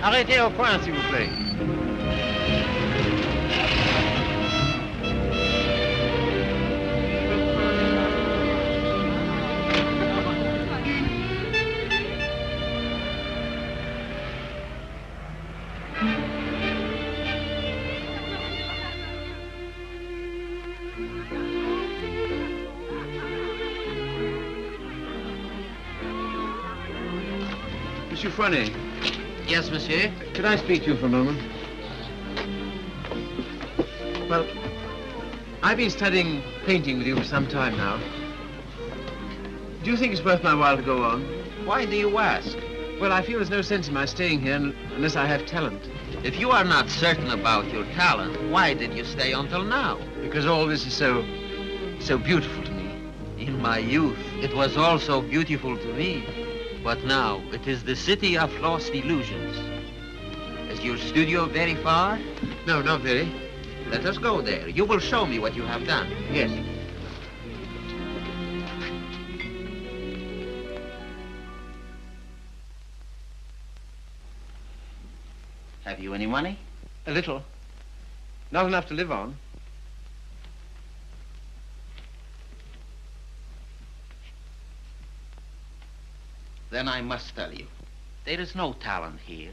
Arrêtez au coin, s'il vous plaît. Monsieur Fournet. Yes, monsieur? Could I speak to you for a moment? Well, I've been studying painting with you for some time now. Do you think it's worth my while to go on? Why do you ask? Well, I feel there's no sense in my staying here unless I have talent. If you are not certain about your talent, why did you stay until now? Because all this is so beautiful to me. In my youth, it was also beautiful to me. But now, it is the city of lost illusions. Is your studio very far? No, not very. Let us go there. You will show me what you have done. Yes. Have you any money? A little. Not enough to live on. Then I must tell you, there is no talent here,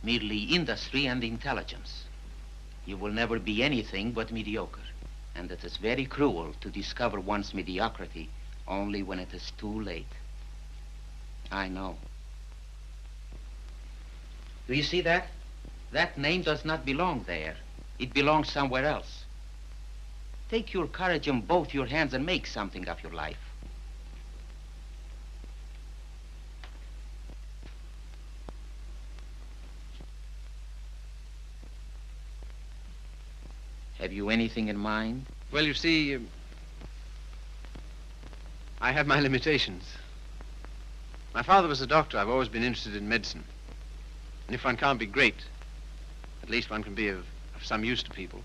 merely industry and intelligence. You will never be anything but mediocre, and it is very cruel to discover one's mediocrity only when it is too late. I know. Do you see that? That name does not belong there. It belongs somewhere else. Take your courage in both your hands and make something of your life. Have you anything in mind? Well, you see, I have my limitations. My father was a doctor. I've always been interested in medicine. And if one can't be great, at least one can be of some use to people.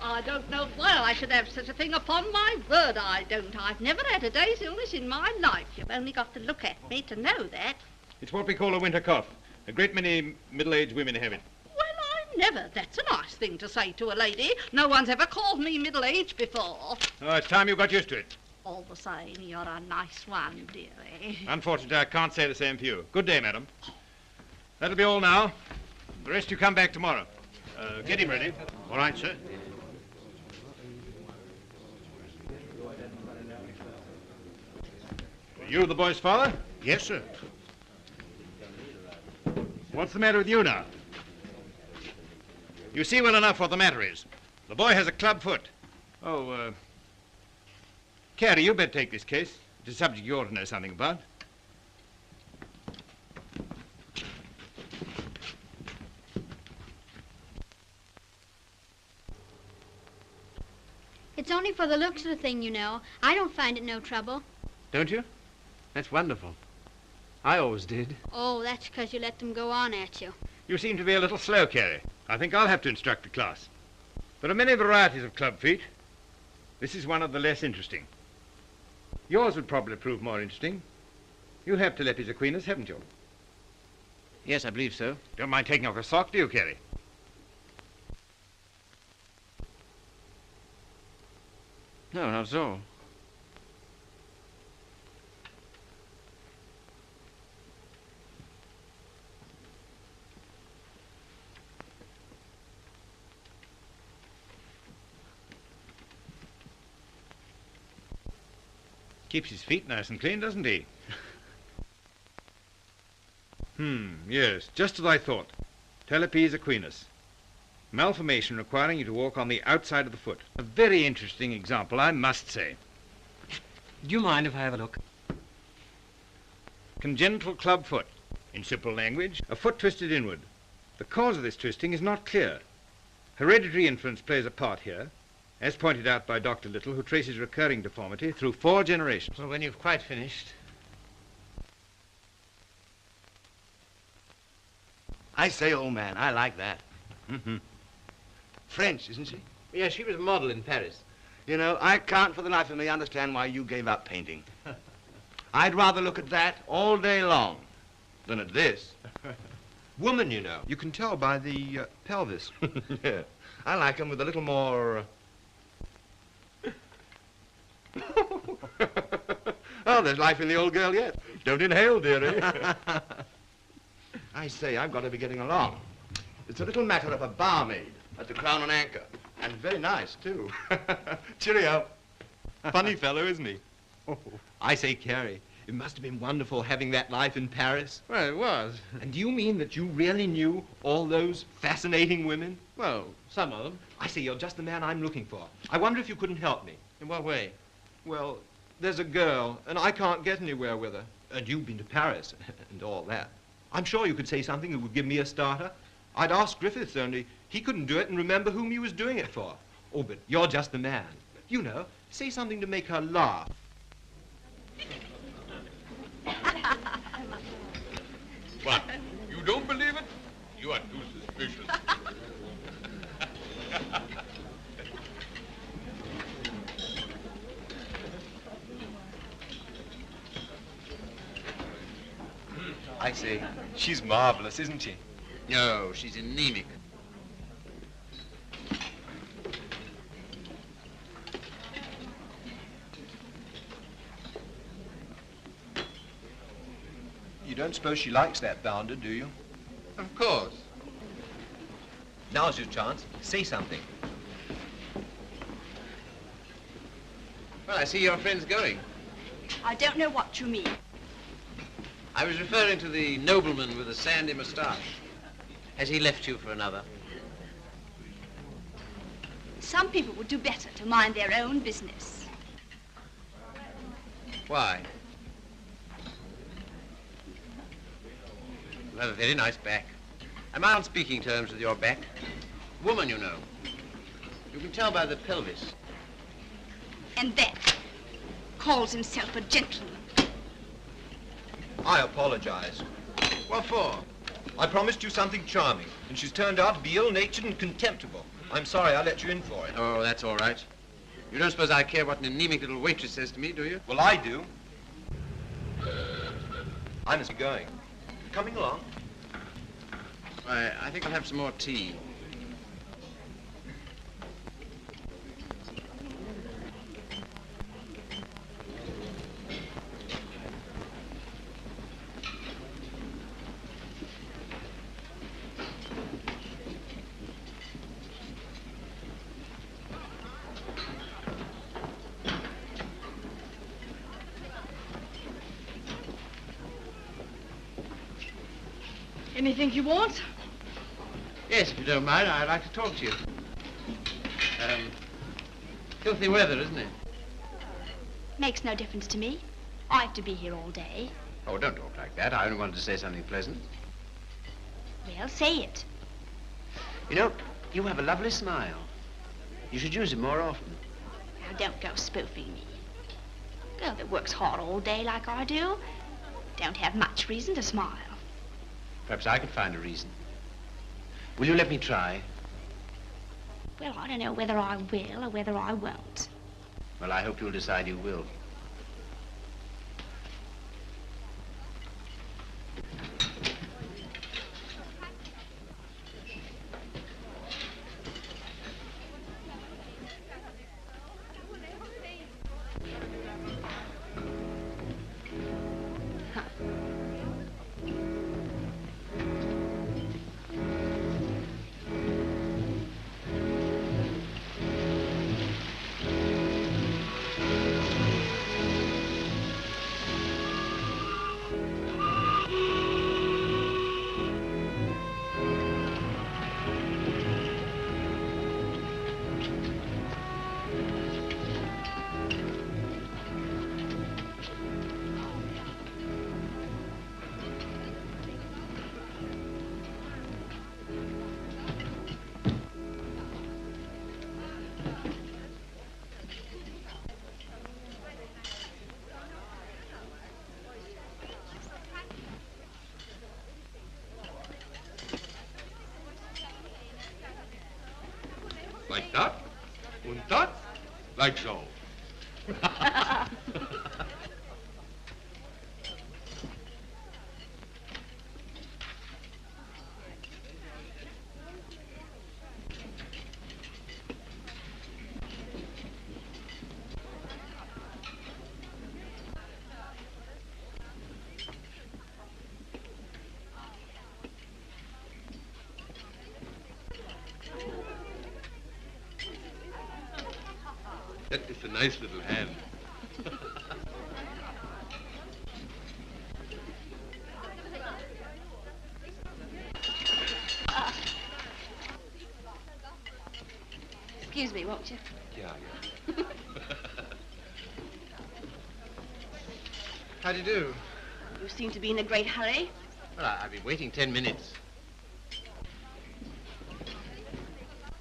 I don't know why I should have such a thing. Upon my word, I don't. I've never had a day's illness in my life. You've only got to look at me to know that. It's what we call a winter cough. A great many middle-aged women have it. Well, I never. That's a nice thing to say to a lady. No one's ever called me middle-aged before. Oh, it's time you got used to it. All the same, you're a nice one, dearie. Unfortunately, I can't say the same for you. Good day, madam. That'll be all now. The rest you come back tomorrow. Get him ready. All right, sir. You the boy's father? Yes, sir. What's the matter with you now? You see well enough what the matter is. The boy has a club foot. Oh, Carrie, you better take this case. It's a subject you ought to know something about. It's only for the looks of the thing, you know. I don't find it no trouble. Don't you? That's wonderful. I always did. Oh, that's because you let them go on at you. You seem to be a little slow, Carrie. I think I'll have to instruct the class. There are many varieties of club feet. This is one of the less interesting. Yours would probably prove more interesting. You have Telepis equinus, haven't you? Yes, I believe so. Don't mind taking off a sock, do you, Carrie? No, not at all. Keeps his feet nice and clean, doesn't he? Yes, just as I thought. Talipes equinus. Malformation requiring you to walk on the outside of the foot. A very interesting example, I must say. Do you mind if I have a look? Congenital club foot. In simple language, a foot twisted inward. The cause of this twisting is not clear. Hereditary influence plays a part here, as pointed out by Dr. Little, who traces recurring deformity through 4 generations. Well, when you've quite finished. I say, old man, I like that. French, isn't she? Yeah, she was a model in Paris. You know, I can't for the life of me understand why you gave up painting. I'd rather look at that all day long than at this. Woman, you know. You can tell by the pelvis. Yeah. I like them with a little more... Oh, there's life in the old girl yet. Don't inhale, dearie. I say, I've got to be getting along. It's a little matter of a barmaid at the Crown and Anchor. And very nice, too. Cheerio. Funny fellow, isn't he? I say, Carrie, it must have been wonderful having that life in Paris. Well, it was. And do you mean that you really knew all those fascinating women? Well, some of them. I say, you're just the man I'm looking for. I wonder if you couldn't help me. In what way? Well, there's a girl, and I can't get anywhere with her. And you've been to Paris and all that. I'm sure you could say something that would give me a starter. I'd ask Griffiths, only he couldn't do it and remember whom he was doing it for. Oh, but you're just the man. You know, say something to make her laugh. What? You don't believe it? You are too suspicious. I say, she's marvelous, isn't she? No, she's anemic. You don't suppose she likes that bounder, do you? Of course. Now's your chance. Say something. Well, I see your friend's going. I don't know what you mean. I was referring to the nobleman with the sandy moustache. Has he left you for another? Some people would do better to mind their own business. Why? You have a very nice back. Am I on speaking terms with your back? Woman, you know. You can tell by the pelvis. And that calls himself a gentleman. I apologize. What for? I promised you something charming, and she's turned out to be ill-natured and contemptible. I'm sorry I let you in for it. Oh, that's all right. You don't suppose I care what an anemic little waitress says to me, do you? Well, I do. I must be going. Coming along? Why, I think I'll have some more tea. Anything you want? Yes, if you don't mind, I'd like to talk to you. Filthy weather, isn't it? Makes no difference to me. I have to be here all day. Oh, don't talk like that. I only wanted to say something pleasant. Well, say it. You know, you have a lovely smile. You should use it more often. Now, don't go spoofing me. A girl that works hard all day like I do don't have much reason to smile. Perhaps I could find a reason. Will you let me try? Well, I don't know whether I will or whether I won't. Well, I hope you'll decide you will. Like so. That is a nice little hand. Excuse me, won't you? Yeah. How do you do? You seem to be in a great hurry. Well, I've been waiting 10 minutes.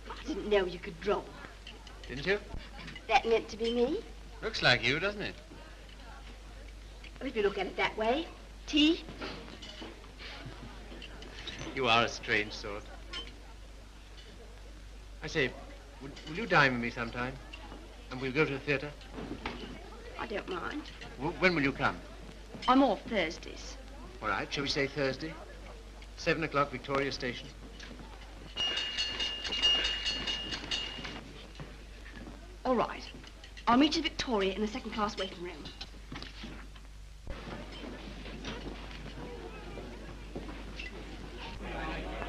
I didn't know you could draw. Didn't you? That meant to be me? Looks like you, doesn't it? Well, if you look at it that way. Tea? You are a strange sort. I say, will you dine with me sometime? And we'll go to the theatre? I don't mind. When will you come? I'm off Thursdays. All right, shall we say Thursday? 7 o'clock, Victoria Station. All right. I'll meet you at Victoria in the second-class waiting room.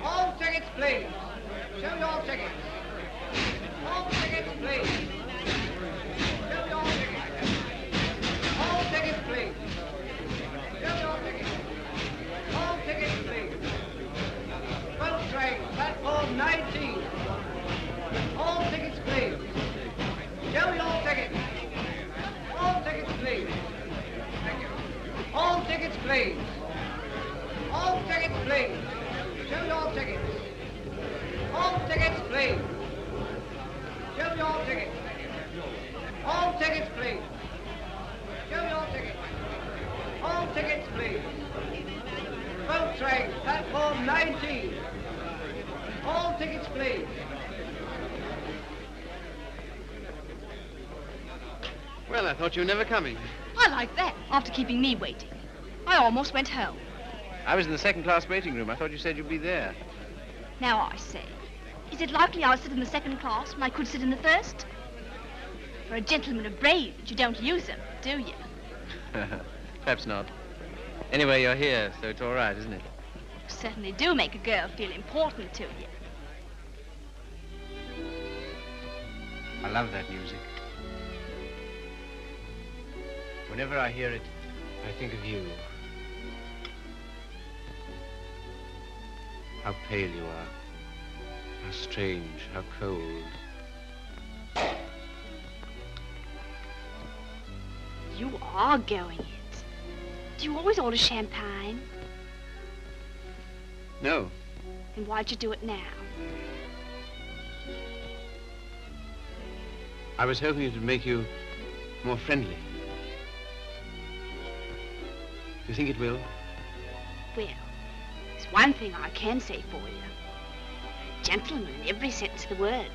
All tickets, please. Show your tickets. All tickets, please. Show your tickets. All tickets, please. Show your tickets. All tickets, please. Boat train, platform 19. All tickets, please. Show your tickets. All tickets, please. Thank you. All tickets, please. All tickets, please. Show your tickets. All tickets, please. Show your tickets. All tickets, please. Show your tickets. All tickets, please. Boat train, platform 19. All tickets, please. Well, I thought you were never coming. I like that, after keeping me waiting. I almost went home. I was in the second-class waiting room. I thought you said you'd be there. Now I say, is it likely I'll sit in the second class when I could sit in the first? For a gentleman of brains, you don't use them, do you? Perhaps not. Anyway, you're here, so it's all right, isn't it? You certainly do make a girl feel important to you. I love that music. Whenever I hear it, I think of you. How pale you are. How strange, how cold. You are going it. Do you always order champagne? No. Then why'd you do it now? I was hoping it would make you more friendly. You think it will? Well, there's one thing I can say for you. Gentleman in every sense of the word.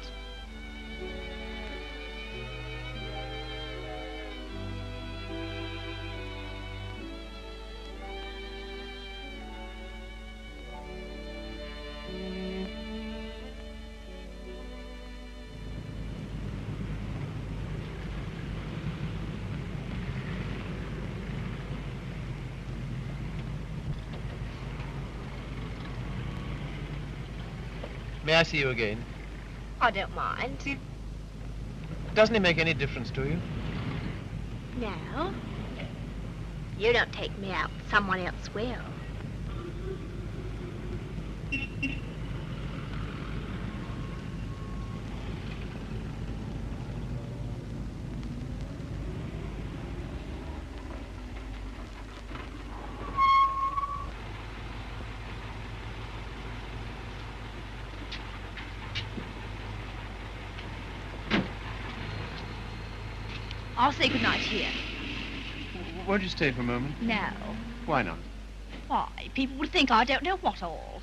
May I see you again? I don't mind. Doesn't it make any difference to you? No. You don't take me out, someone else will. I'll say goodnight here. Won't you stay for a moment? No. Why not? Why, people would think I don't know what all.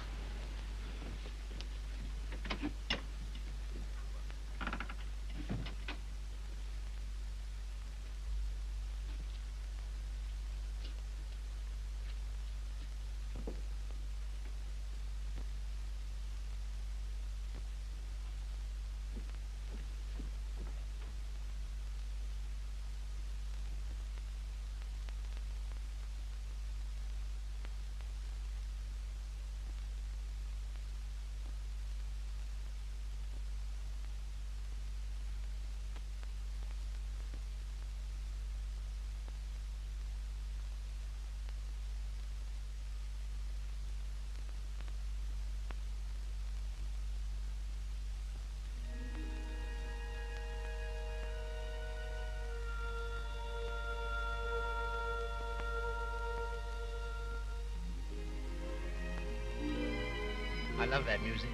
love that music.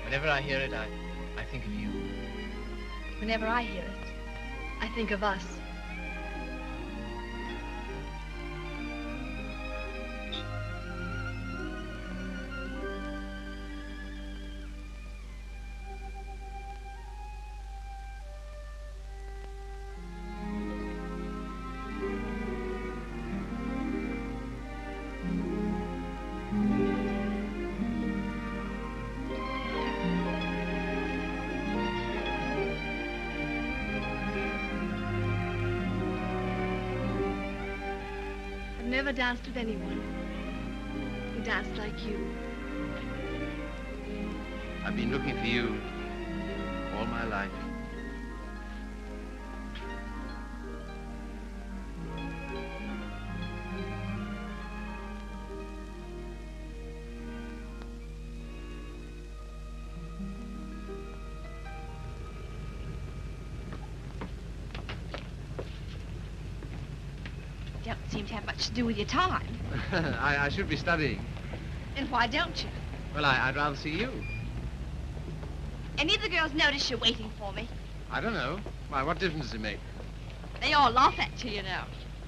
Whenever I hear it, I think of you. Whenever I hear it, I think of us. I've never danced with anyone who danced like you. I've been looking for you all my life. Don't seem to have much to do with your time. I should be studying. And why don't you? Well, I'd rather see you. Any of the girls notice you're waiting for me? I don't know. Why, what difference does it make? They all laugh at you, you know.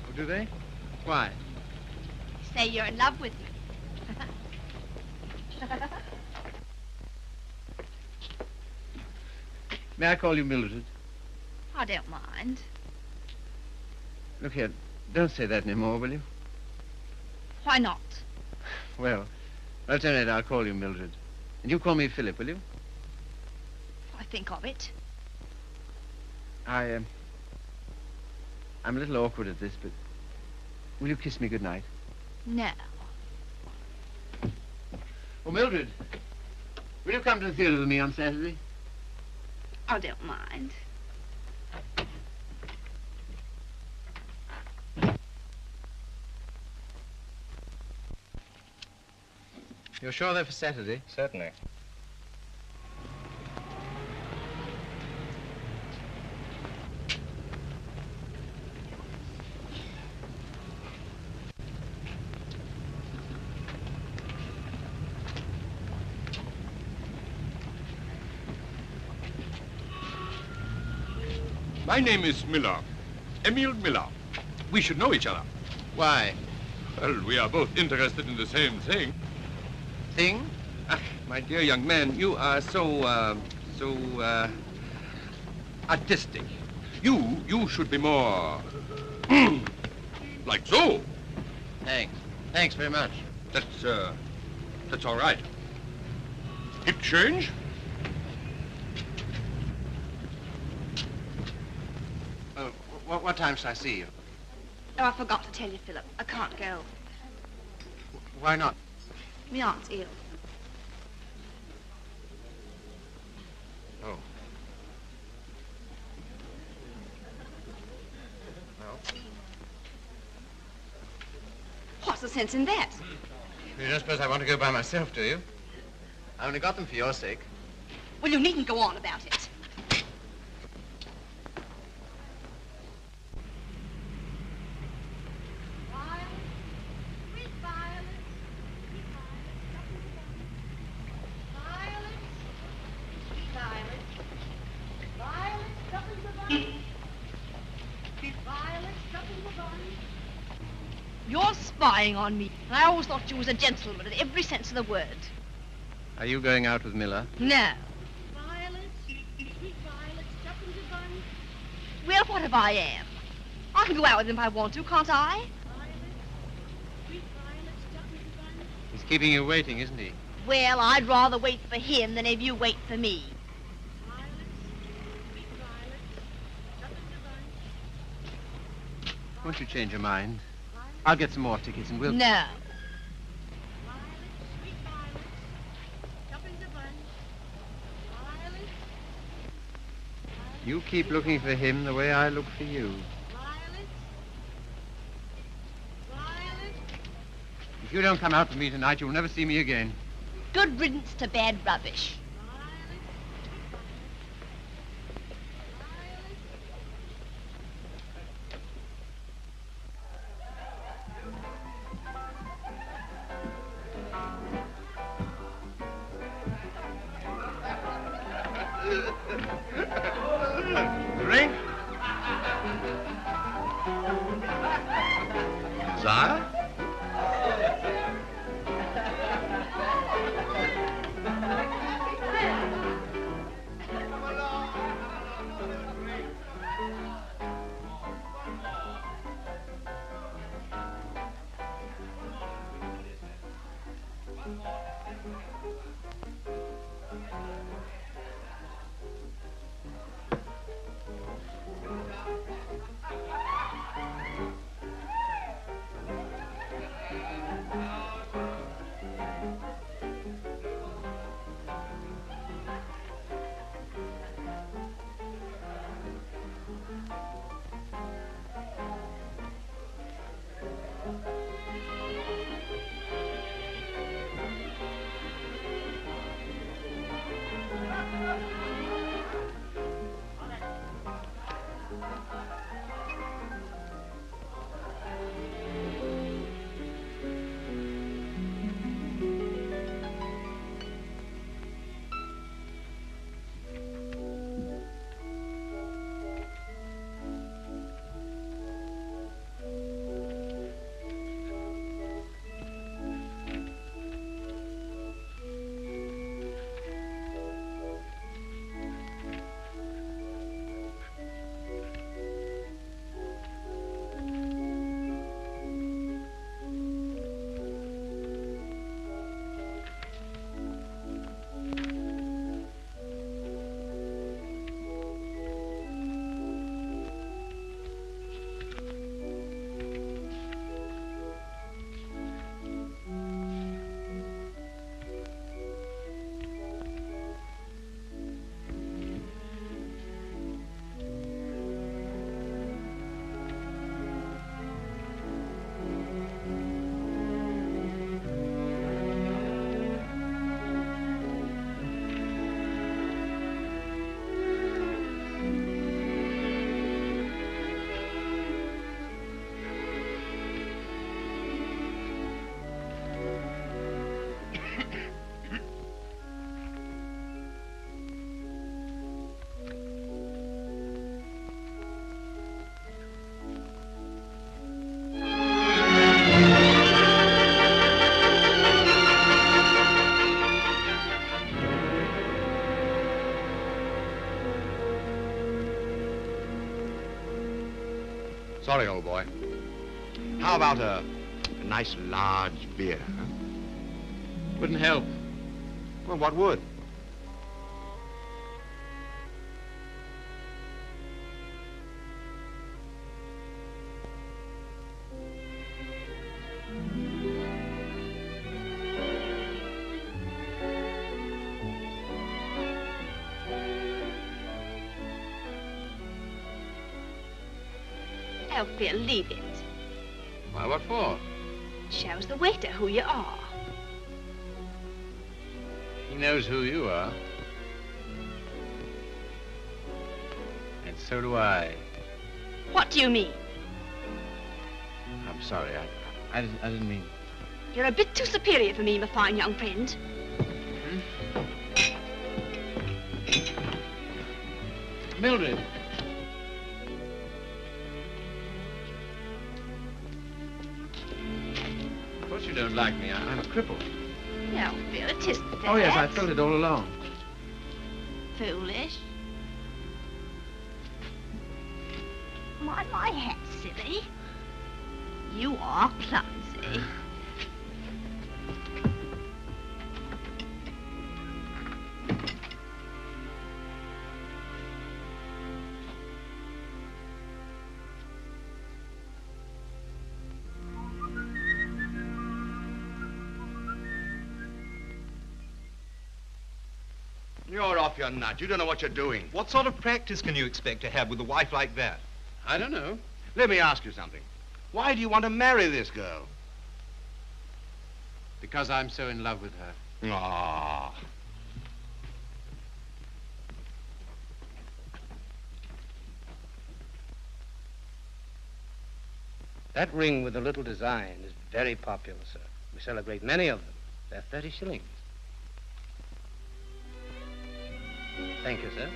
Oh, do they? Why? Say you're in love with me. May I call you Mildred? I don't mind. Look here, don't say that anymore, will you? Why not? Well, alternate, I'll call you Mildred. And you call me Philip, will you? I think of it. I'm a little awkward at this, but will you kiss me goodnight? No. Oh, Mildred, will you come to the theater with me on Saturday? I don't mind. You're sure they're for Saturday? Certainly. My name is Miller. Emil Miller. We should know each other. Why? Well, we are both interested in the same thing. Thing? Ah, my dear young man, you are so artistic. You should be more, like so. Thanks. Thanks very much. That's all right. Hip change? What time shall I see you? Oh, I forgot to tell you, Philip. I can't go. Why not? My aunt's ill. Oh. Well, What's the sense in that? you don't suppose I want to go by myself, do you? I only got them for your sake. Well, you needn't go on about it. You're spying on me, and I always thought you was a gentleman in every sense of the word. Are you going out with Miller? No. Well, what if I am? I can go out with him if I want to, can't I? He's keeping you waiting, isn't he? Well, I'd rather wait for him than if you wait for me. Won't you change your mind? I'll get some more tickets and we'll... No. You keep looking for him the way I look for you. If you don't come out with me tonight, you'll never see me again. Good riddance to bad rubbish. sire. Sorry, old boy. How about a nice large beer, huh? Wouldn't help. Well, what would? Oh, Phil, leave it. Why, what for? Shows the waiter who you are. He knows who you are. And so do I. What do you mean? I'm sorry, I didn't mean... You're a bit too superior for me, my fine young friend. Mildred. Of course you don't like me. I'm a cripple. No, Phil, it isn't that. Oh, yes, I felt it all along. Foolish. Mind my hat, silly. You are clumsy. You're off your nut. You don't know what you're doing. What sort of practice can you expect to have with a wife like that? I don't know. Let me ask you something. Why do you want to marry this girl? Because I'm so in love with her. Ah. That ring with the little design is very popular, sir. We sell a great many of them. They're 30 shillings. Thank you, sir.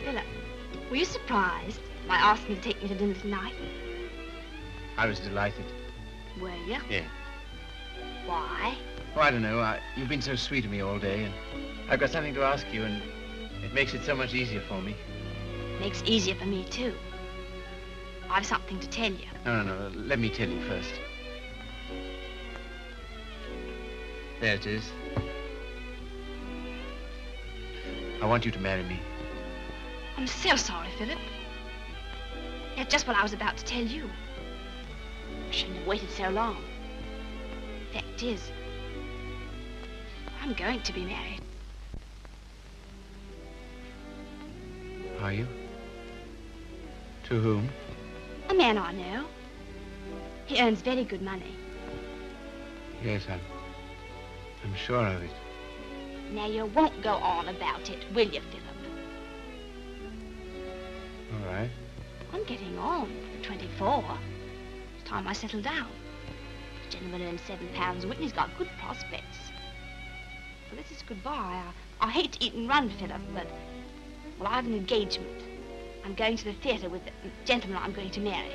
Philip, were you surprised by asking me to take you to dinner tonight? I was delighted. Were you? Yeah. Why? Oh, I don't know. You've been so sweet to me all day, and I've got something to ask you, and it makes it so much easier for me. Makes it easier for me, too. I've something to tell you. No. Let me tell you first. There it is. I want you to marry me. I'm so sorry, Philip. That's just what I was about to tell you. I shouldn't have waited so long. Fact is, I'm going to be married. Are you? To whom? A man I know. He earns very good money. Yes, I'm sure of it. Now, you won't go on about it, will you, Philip? All right. I'm getting on. 24. It's time I settle down. The gentleman earns £7 a week and he's got good prospects. Well, this is goodbye. I hate to eat and run, Philip, but... Well, I have an engagement. I'm going to the theatre with the gentleman I'm going to marry.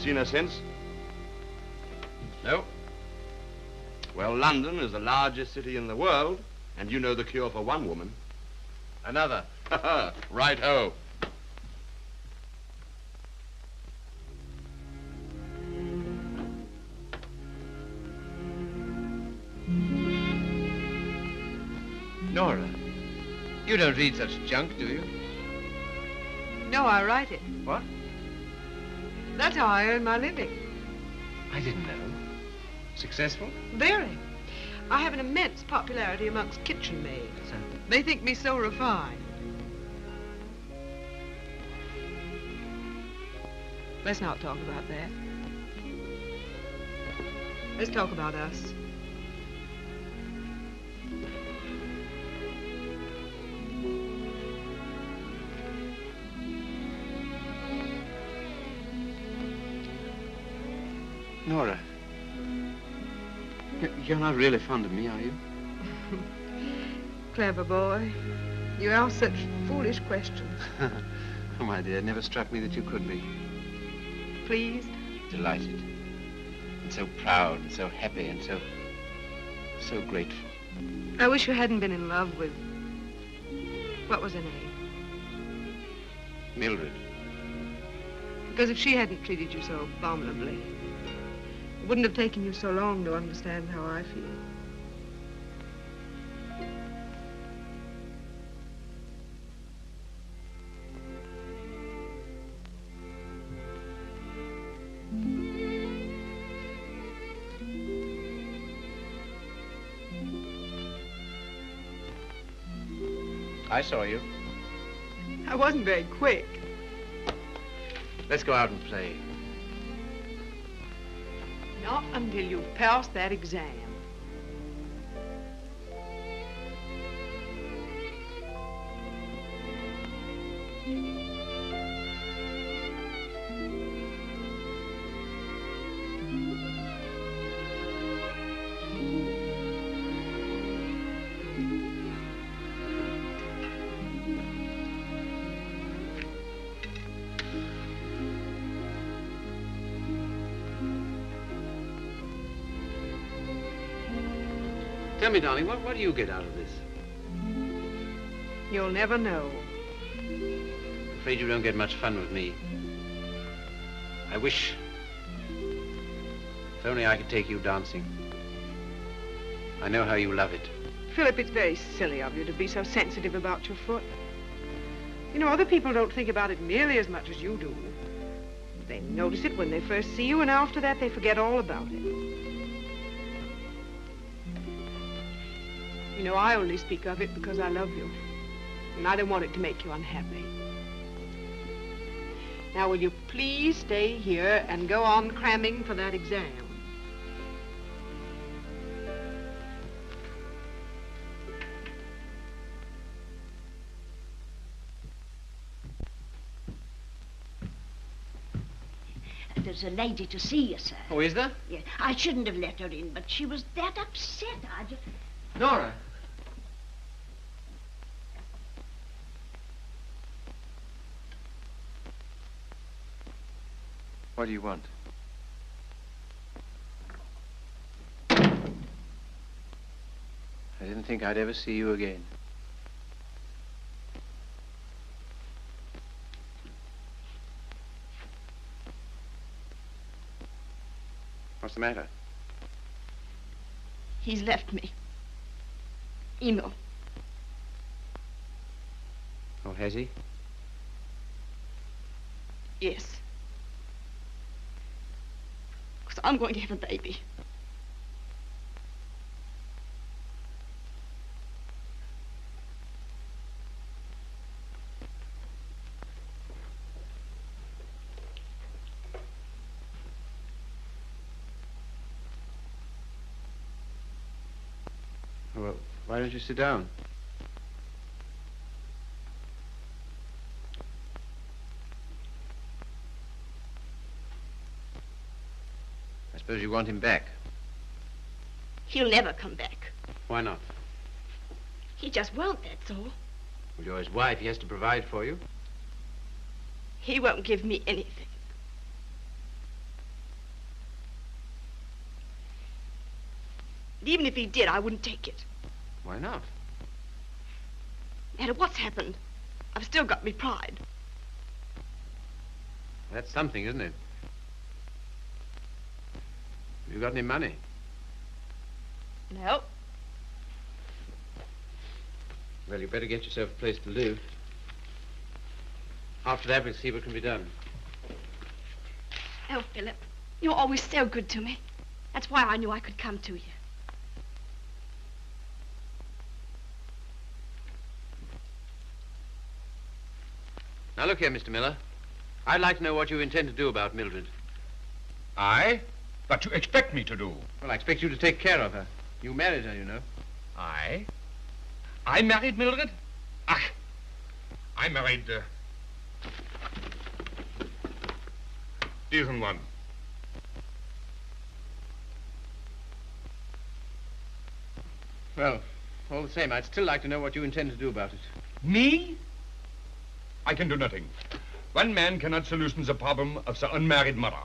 Seen her since? No. Well, London is the largest city in the world, and you know the cure for one woman. Another. Right-ho. Nora, you don't read such junk, do you? No, I write it. What? That's how I earn my living. I didn't know. Successful? Very. I have an immense popularity amongst kitchen maids. They think me so refined. Let's not talk about that. Let's talk about us. Nora, you're not really fond of me, are you? Clever boy. You ask such foolish questions. Oh, my dear, it never struck me that you could be. Pleased? Delighted. And so proud and so happy and so grateful. I wish you hadn't been in love with... What was her name? Mildred. Because if she hadn't treated you so abominably, it wouldn't have taken you so long to understand how I feel. I saw you. I wasn't very quick. Let's go out and play. Not until you've passed that exam. Tell me, darling, what do you get out of this? You'll never know. I'm afraid you don't get much fun with me. I wish... if only I could take you dancing. I know how you love it. Philip, it's very silly of you to be so sensitive about your foot. You know, other people don't think about it nearly as much as you do. They notice it when they first see you, and after that they forget all about it. You know, I only speak of it because I love you, and I don't want it to make you unhappy. Now, will you please stay here and go on cramming for that exam? There's a lady to see you, sir. Oh, is there? Yeah, I shouldn't have let her in, but she was that upset. I just... Nora. What do you want? I didn't think I'd ever see you again. What's the matter? He's left me. Emo. Oh, has he? Yes. Because I'm going to have a baby. Well, why don't you sit down? I suppose you want him back. He'll never come back. Why not? He just won't, that's all. Well, you're his wife. He has to provide for you. He won't give me anything. And even if he did, I wouldn't take it. Why not? No matter what's happened, I've still got me pride. That's something, isn't it? You got any money? No. Well, you better get yourself a place to live. After that, we'll see what can be done. Oh, Philip, you're always so good to me. That's why I knew I could come to you. Now, look here, Mr. Miller. I'd like to know what you intend to do about Mildred. I? What you expect me to do? Well, I expect you to take care of her. You married her, you know. I? I married Mildred? Ach, I married, diesen one. Well, all the same, I'd still like to know what you intend to do about it. Me? I can do nothing. One man cannot solution the problem of the unmarried mother.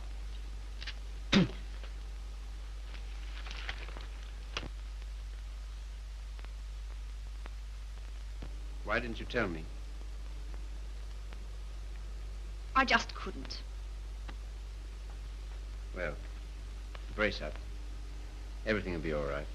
Why didn't you tell me? I just couldn't. Well, brace up. Everything will be all right.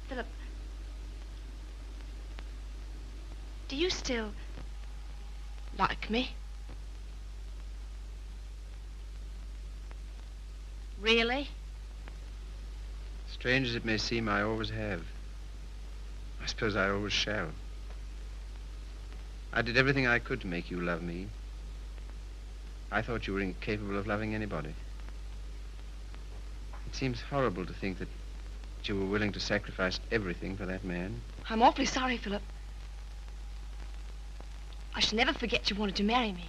Philip, do you still like me? Really? Strange as it may seem, I always have. I suppose I always shall. I did everything I could to make you love me. I thought you were incapable of loving anybody. It seems horrible to think that you were willing to sacrifice everything for that man. I'm awfully sorry, Philip. I shall never forget you wanted to marry me.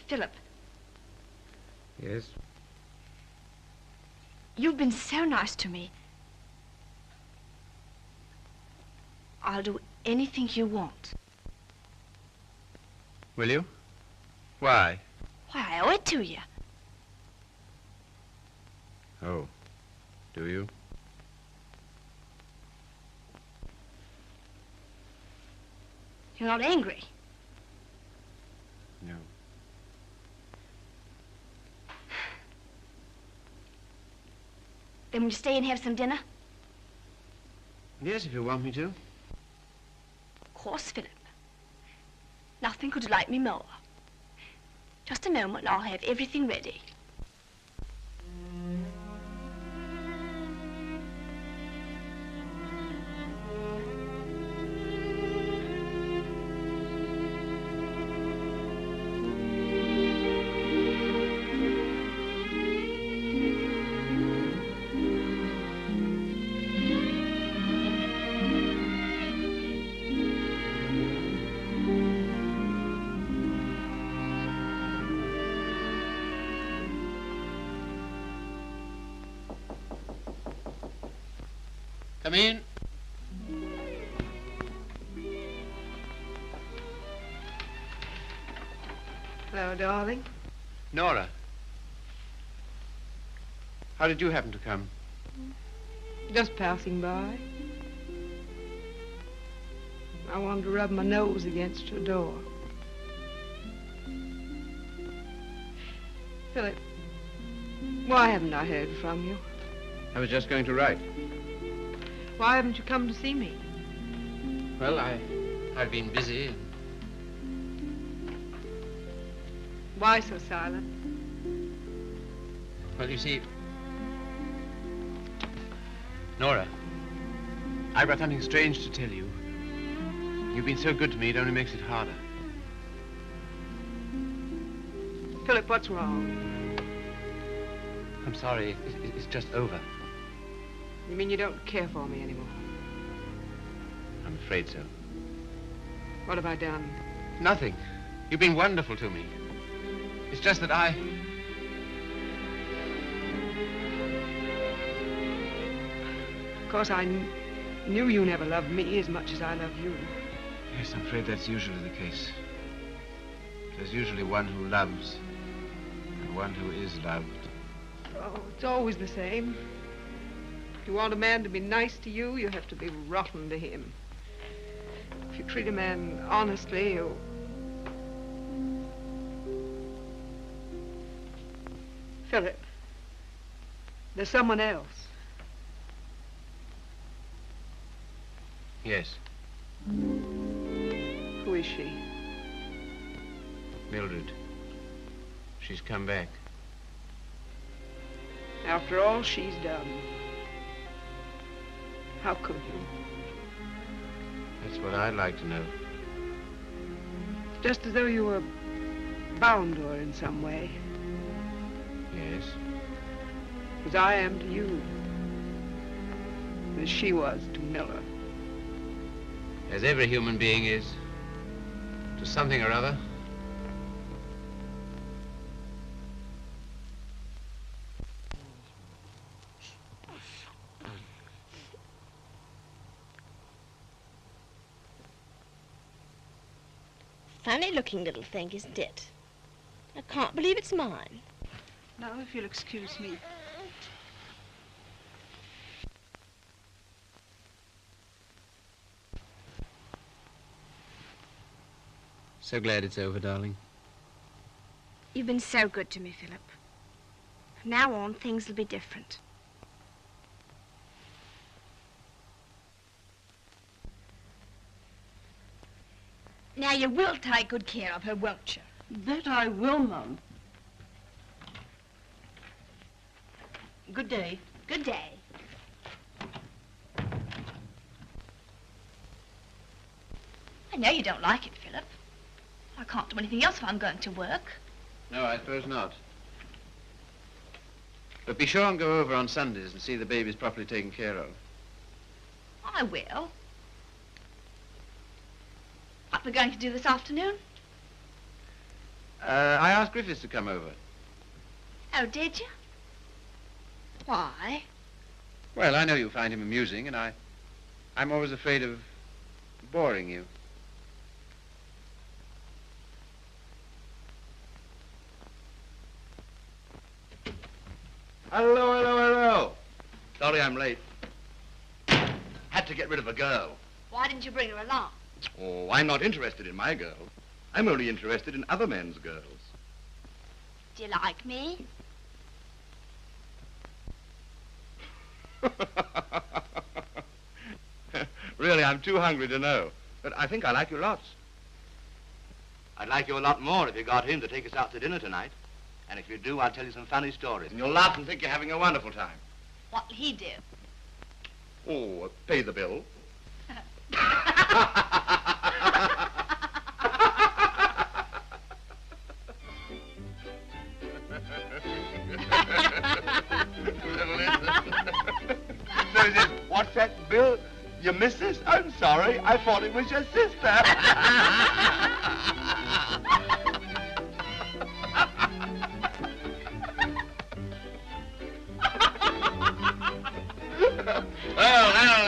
Philip. Yes? You've been so nice to me. I'll do anything you want. Will you? Why? Why, I owe it to you. Oh, do you? You're not angry. No. Then will you stay and have some dinner? Yes, if you want me to. Of course, Philip. Nothing could delight me more. Just a moment and I'll have everything ready. Come in. Hello, darling. Nora. How did you happen to come? Just passing by. I wanted to rub my nose against your door. Philip, why haven't I heard from you? I was just going to write. Why haven't you come to see me? Well, I've been busy. Why so silent? Well, you see, Nora, I've got something strange to tell you. You've been so good to me, it only makes it harder. Philip, what's wrong? I'm sorry, it's just over. You mean you don't care for me anymore? I'm afraid so. What have I done? Nothing. You've been wonderful to me. It's just that Of course, I knew you never loved me as much as I love you. Yes, I'm afraid that's usually the case. There's usually one who loves and one who is loved. Oh, it's always the same. If you want a man to be nice to you, you have to be rotten to him. If you treat a man honestly, you... Philip, there's someone else. Yes. Who is she? Mildred. She's come back. After all she's done. How could you? That's what I'd like to know. Just as though you were bound to her in some way. Yes. As I am to you. As she was to Miller. As every human being is. To something or other. Funny-looking little thing, isn't it? I can't believe it's mine. Now, if you'll excuse me. So glad it's over, darling. You've been so good to me, Philip. From now on, things will be different. Now, you will take good care of her, won't you? That I will, Mum. Good day. Good day. I know you don't like it, Philip. I can't do anything else if I'm going to work. No, I suppose not. But be sure and go over on Sundays and see the babies properly taken care of. I will. What we're going to do this afternoon? I asked Griffiths to come over. Oh, did you? Why? Well, I know you find him amusing, and I'm always afraid of boring you. Hello, hello, hello. Sorry I'm late. Had to get rid of a girl. Why didn't you bring her along? Oh, I'm not interested in my girl. I'm only interested in other men's girls. Do you like me? Really, I'm too hungry to know. But I think I like you lots. I'd like you a lot more if you got him to take us out to dinner tonight. And if you do, I'll tell you some funny stories. And you'll laugh and think you're having a wonderful time. What'll he do? Oh, pay the bill. So he says, what's that bill? Your missus? I'm sorry. I thought it was your sister. Well, hello.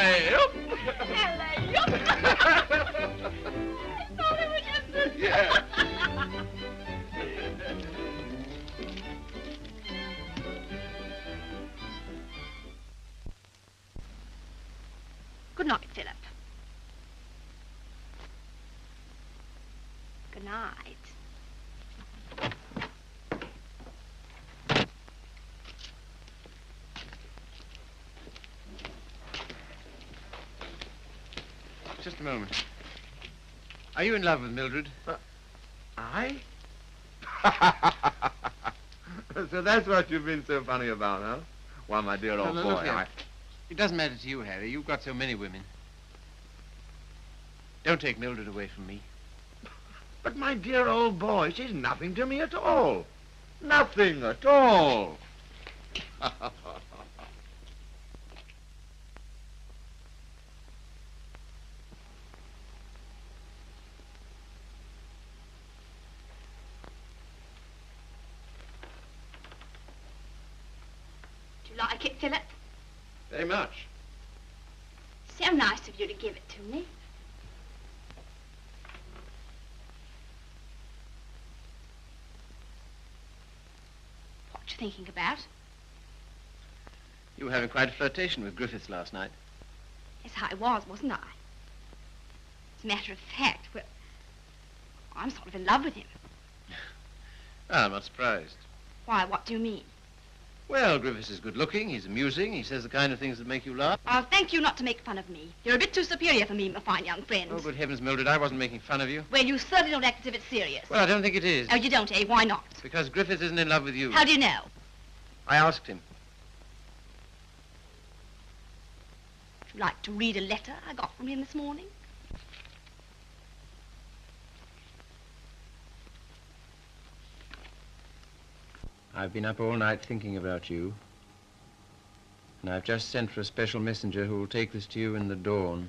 Yeah. Good night, Philip. Good night. Just a moment. Are you in love with Mildred? I? So that's what you've been so funny about, huh? Well, my dear old No, boy, look here. It doesn't matter to you, Harry. You've got so many women. Don't take Mildred away from me. But my dear old boy, she's nothing to me at all. Nothing at all. Do you like it, Philip? Very much. So nice of you to give it to me. What you thinking about? You were having quite a flirtation with Griffiths last night. Yes, I was, wasn't I? As a matter of fact, well, I'm sort of in love with him. Well, I'm not surprised. Why, what do you mean? Well, Griffiths is good-looking, he's amusing, he says the kind of things that make you laugh. I'll thank you not to make fun of me. You're a bit too superior for me, my fine young friend. Oh, good heavens, Mildred, I wasn't making fun of you. Well, you certainly don't act as if it's serious. Well, I don't think it is. Oh, you don't, eh? Why not? Because Griffiths isn't in love with you. How do you know? I asked him. Would you like to read a letter I got from him this morning? I've been up all night thinking about you. And I've just sent for a special messenger who will take this to you in the dawn.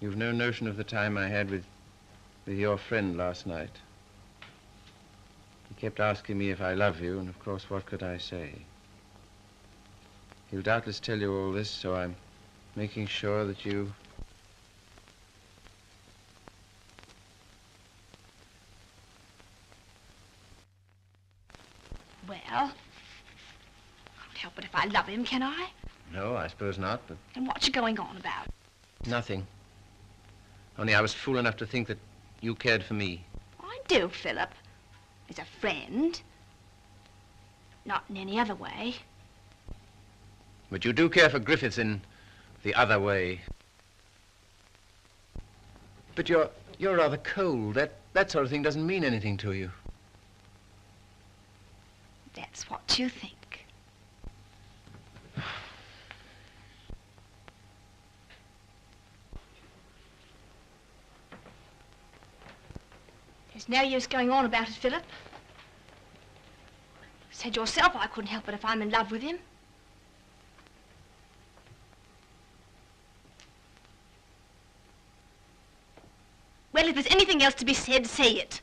You've no notion of the time I had with your friend last night. He kept asking me if I love you, and of course, what could I say? He'll doubtless tell you all this, so I'm making sure that you... Well, I can't help it if I love him, can I? No, I suppose not, but... And what's going on about? Nothing. Only I was fool enough to think that you cared for me. I do, Philip. As a friend. Not in any other way. But you do care for Griffiths in the other way. But you're rather cold. That sort of thing doesn't mean anything to you. That's what you think. There's no use going on about it, Philip. Said yourself I couldn't help it if I'm in love with him. Well, if there's anything else to be said, say it.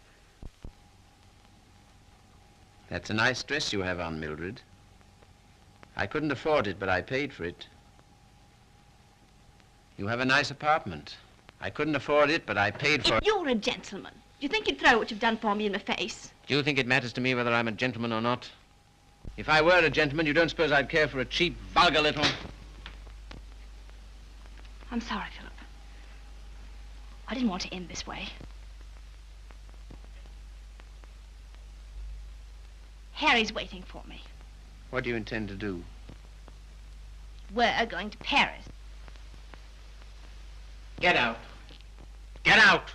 That's a nice dress you have on, Mildred. I couldn't afford it, but I paid for it. You have a nice apartment. I couldn't afford it, but I paid for it. If you're a gentleman, do you think you'd throw what you've done for me in the face? Do you think it matters to me whether I'm a gentleman or not? If I were a gentleman, you don't suppose I'd care for a cheap, vulgar little... I'm sorry, Philip. I didn't want to end this way. Harry's waiting for me. What do you intend to do? We're going to Paris. Get out. Get out!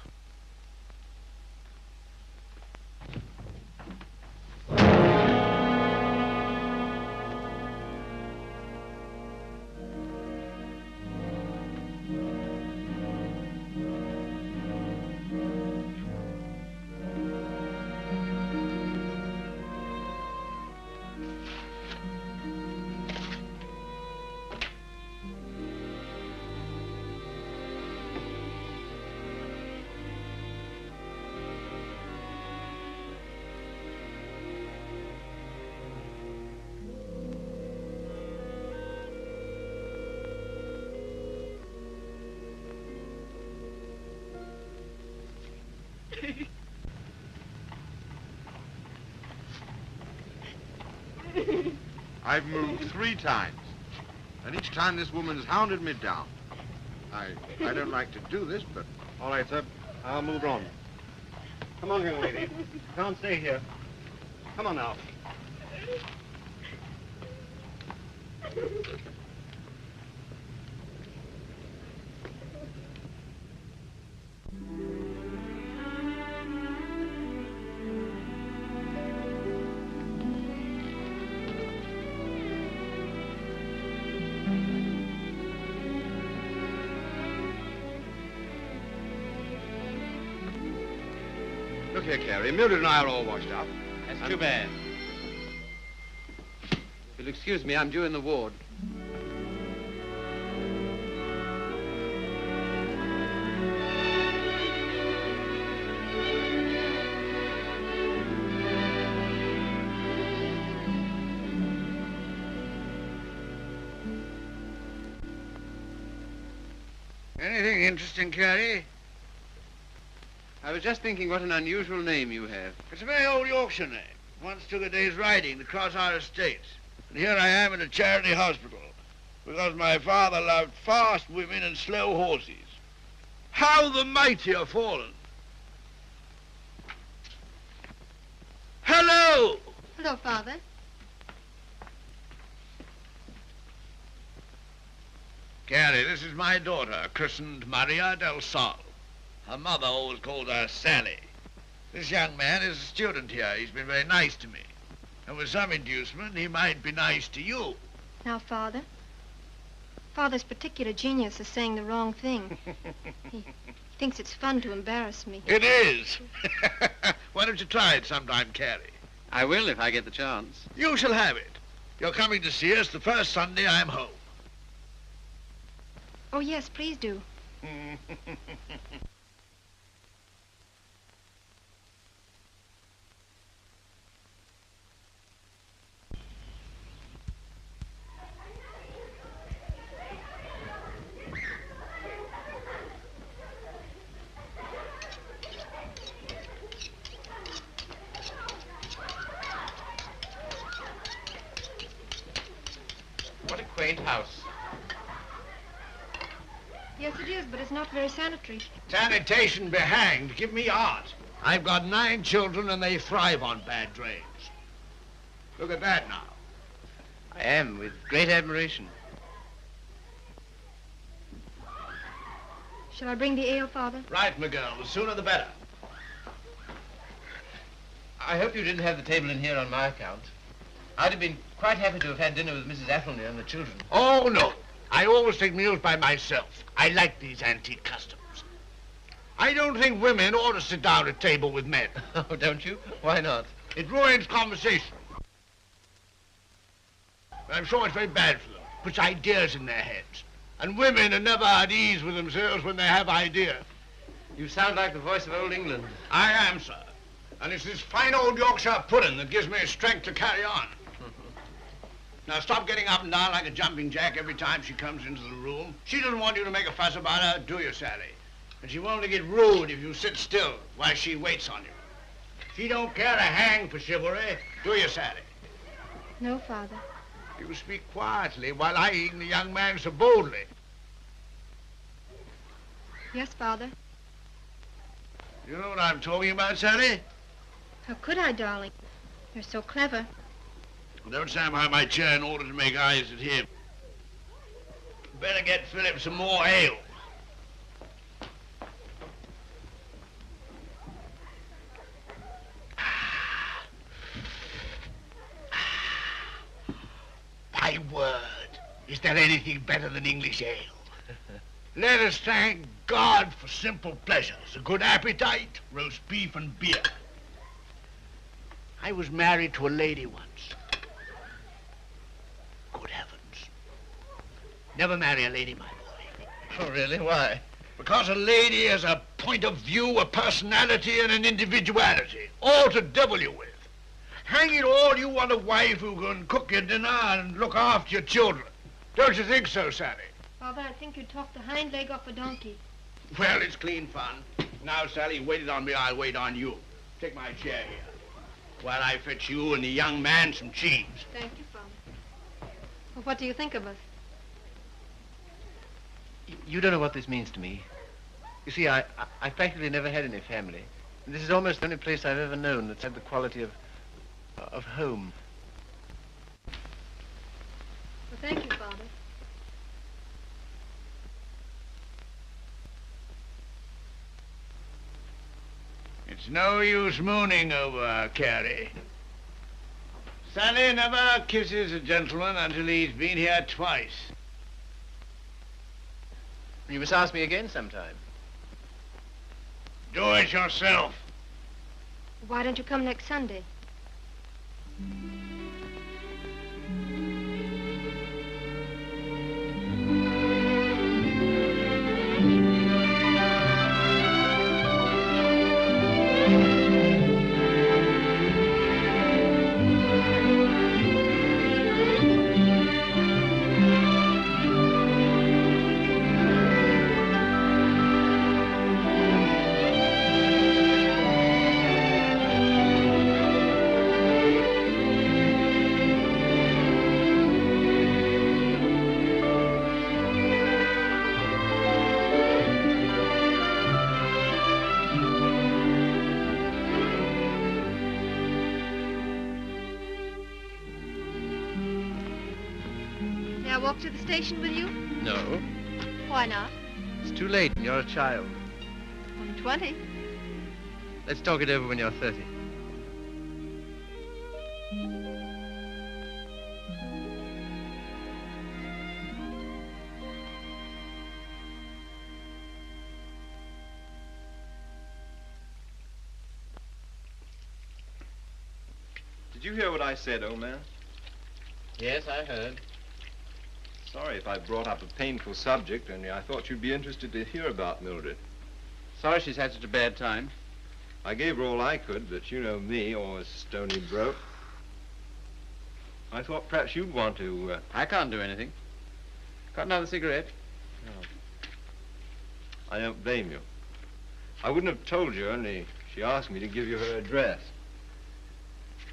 I've moved 3 times, and each time this woman's hounded me down. I don't like to do this, but... All right, sir. I'll move on. Come on, young lady. Can't stay here. Come on now. Look here, Carrie. Mildred and I are all washed up. That's too bad. If you'll excuse me, I'm due in the ward. Anything interesting, Carrie? I was just thinking what an unusual name you have. It's a very old Yorkshire name. Once took a day's riding across our estates. And here I am in a charity hospital because my father loved fast women and slow horses. How the mighty are fallen. Hello! Hello, Father. Carrie, this is my daughter, christened Maria del Sol. Her mother always called her Sally. This young man is a student here. He's been very nice to me. And with some inducement, he might be nice to you. Now, Father. Father's particular genius is saying the wrong thing. He thinks it's fun to embarrass me. It is. Why don't you try it sometime, Carrie? I will if I get the chance. You shall have it. You're coming to see us the first Sunday I'm home. Oh, yes, please do. What a quaint house. Yes, it is, but it's not very sanitary. Sanitation be hanged. Give me art. I've got 9 children and they thrive on bad drains. Look at that now. I am, with great admiration. Shall I bring the ale, Father? Right, my girl. The sooner the better. I hope you didn't have the table in here on my account. I'd have been quite happy to have had dinner with Mrs. Athelney and the children. Oh, no. I always take meals by myself. I like these antique customs. I don't think women ought to sit down at table with men. Oh, don't you? Why not? It ruins conversation. I'm sure it's very bad for them. Puts ideas in their heads. And women are never at ease with themselves when they have ideas. You sound like the voice of old England. I am, sir. And it's this fine old Yorkshire pudding that gives me strength to carry on. Now, stop getting up and down like a jumping jack every time she comes into the room. She doesn't want you to make a fuss about her, do you, Sally? And she won't get rude if you sit still while she waits on you. She don't care a hang for chivalry, do you, Sally? No, Father. You speak quietly while eyeing the young man so boldly. Yes, Father. You know what I'm talking about, Sally? How could I, darling? You're so clever. Don't stand behind my chair in order to make eyes at him. Better get Philip some more ale. My word, is there anything better than English ale? Let us thank God for simple pleasures, a good appetite, roast beef and beer. I was married to a lady once. Good heavens. Never marry a lady, my boy. Oh, really? Why? Because a lady has a point of view, a personality, and an individuality, all to devil you with. Hang it all, you want a wife who can cook your dinner and look after your children. Don't you think so, Sally? Father, I think you talked the hind leg off a donkey. Well, it's clean fun. Now, Sally, you waited on me, I'll wait on you. Take my chair here, while I fetch you and the young man some cheese. Thank you, Father. Well, what do you think of us? You don't know what this means to me. You see, I practically never had any family. And this is almost the only place I've ever known that's had the quality of home. Well, thank you, Father. It's no use mooning over Carrie. Sally never kisses a gentleman until he's been here twice. You must ask me again sometime. Do it yourself. Why don't you come next Sunday? May I walk to the station with you? No. Why not? It's too late. You're a child. I'm 20. Let's talk it over when you're 30. Did you hear what I said, old man? Yes, I heard. Sorry if I brought up a painful subject, only I thought you'd be interested to hear about Mildred. Sorry she's had such a bad time. I gave her all I could, but you know me, always stony broke. I thought perhaps you'd want to... I can't do anything. Got another cigarette? No. I don't blame you. I wouldn't have told you, only she asked me to give you her address.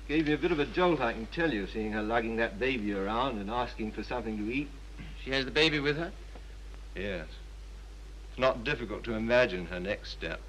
Gave me a bit of a jolt, I can tell you, seeing her lugging that baby around and asking for something to eat. She has the baby with her? Yes. It's not difficult to imagine her next step.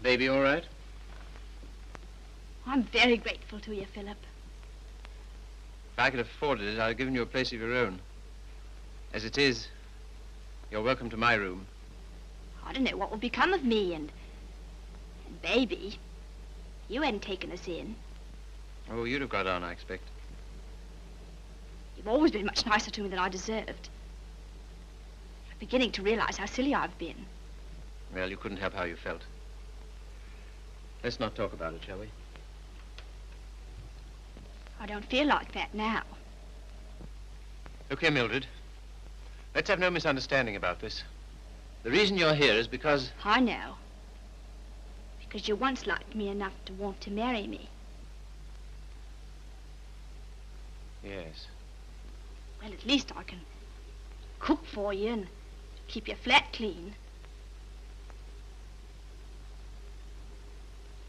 Baby all right? I'm very grateful to you, Philip. If I could have afforded it, I'd have given you a place of your own. As it is, you're welcome to my room. I don't know what would become of me and Baby. You hadn't taken us in. Oh, you'd have got on, I expect. You've always been much nicer to me than I deserved. I'm beginning to realize how silly I've been. Well, you couldn't help how you felt. Let's not talk about it, shall we? I don't feel like that now. Look here, Mildred. Let's have no misunderstanding about this. The reason you're here is because... I know. Because you once liked me enough to want to marry me. Yes. Well, at least I can cook for you and keep your flat clean.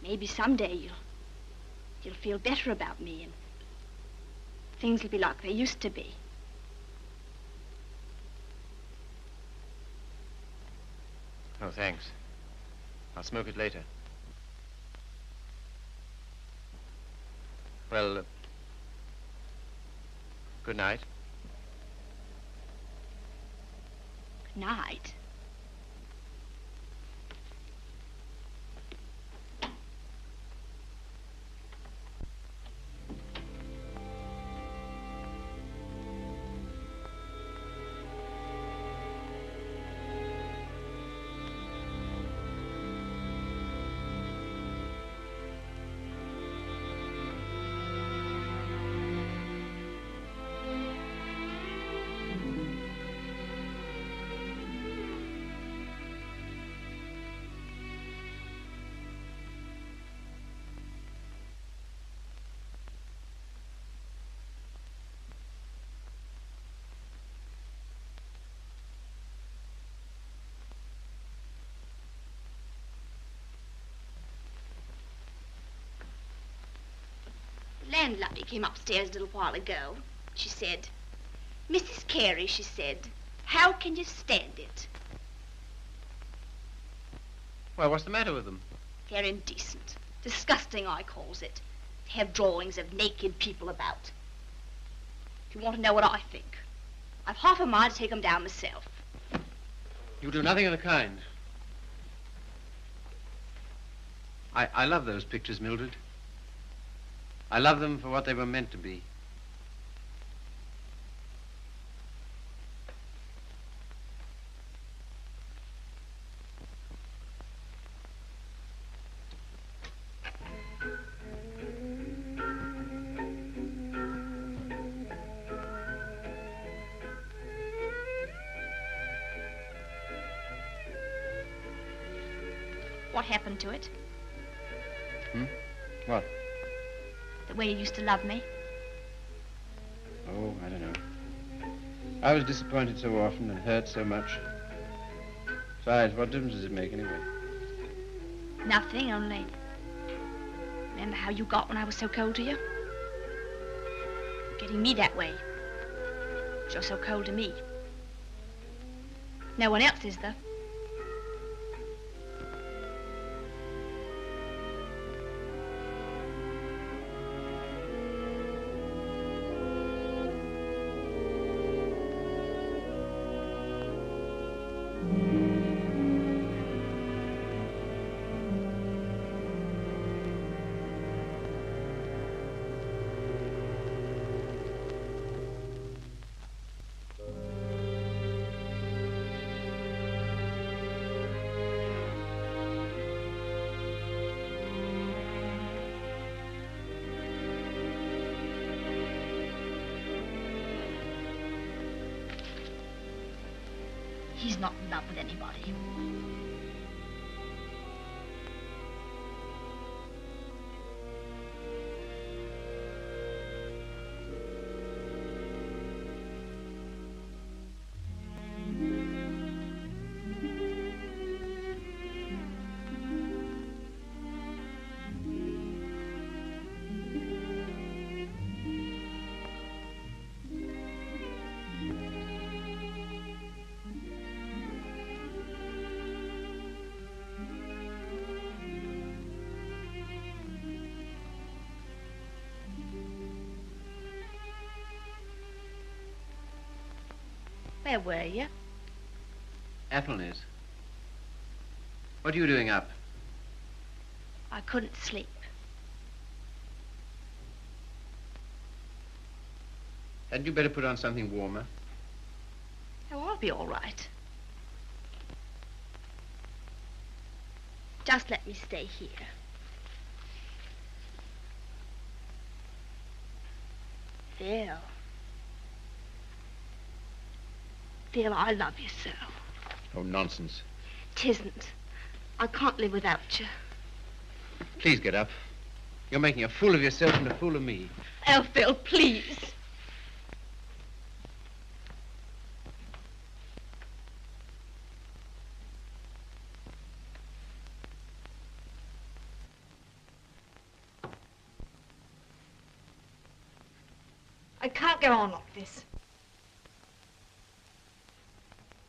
Maybe someday you'll feel better about me and things will be like they used to be. Oh, thanks. I'll smoke it later. Well, good night. Good night. The landlady came upstairs a little while ago. She said, "Mrs. Carey," she said, "how can you stand it?" Well, what's the matter with them? They're indecent. Disgusting, I calls it. To have drawings of naked people about. If you want to know what I think, I've half a mind to take them down myself. You do nothing of the kind. I love those pictures, Mildred. I love them for what they were meant to be. What happened to it? What? The way you used to love me? Oh, I don't know. I was disappointed so often and hurt so much. Besides, what difference does it make anyway? Nothing, only... Remember how you got when I was so cold to you? Getting me that way. You're so cold to me. No one else is, though. He's not in love with anybody. Where were you? Athelney's. What are you doing up? I couldn't sleep. Hadn't you better put on something warmer? Oh, I'll be all right. Just let me stay here. Phil. Phil, I love you so. Oh, nonsense. 'Tisn't. I can't live without you. Please get up. You're making a fool of yourself and a fool of me. Oh, Phil, please. I can't go on like this.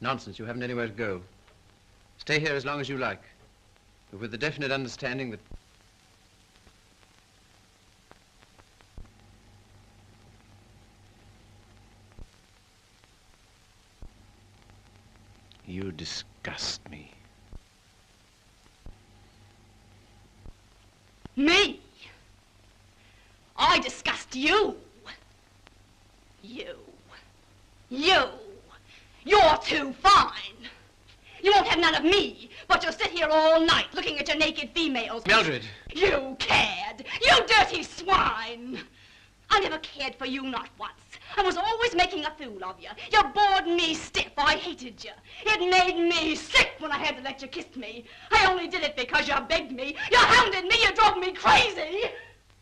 Nonsense. You haven't anywhere to go. Stay here as long as you like, but with the definite understanding that... You disgust me. Me? I disgust you. You. You're too fine. You won't have none of me, but you'll sit here all night looking at your naked females. Mildred! You cad! You dirty swine! I never cared for you, not once. I was always making a fool of you. You bored me stiff. I hated you. It made me sick when I had to let you kiss me. I only did it because you begged me. You hounded me. You drove me crazy.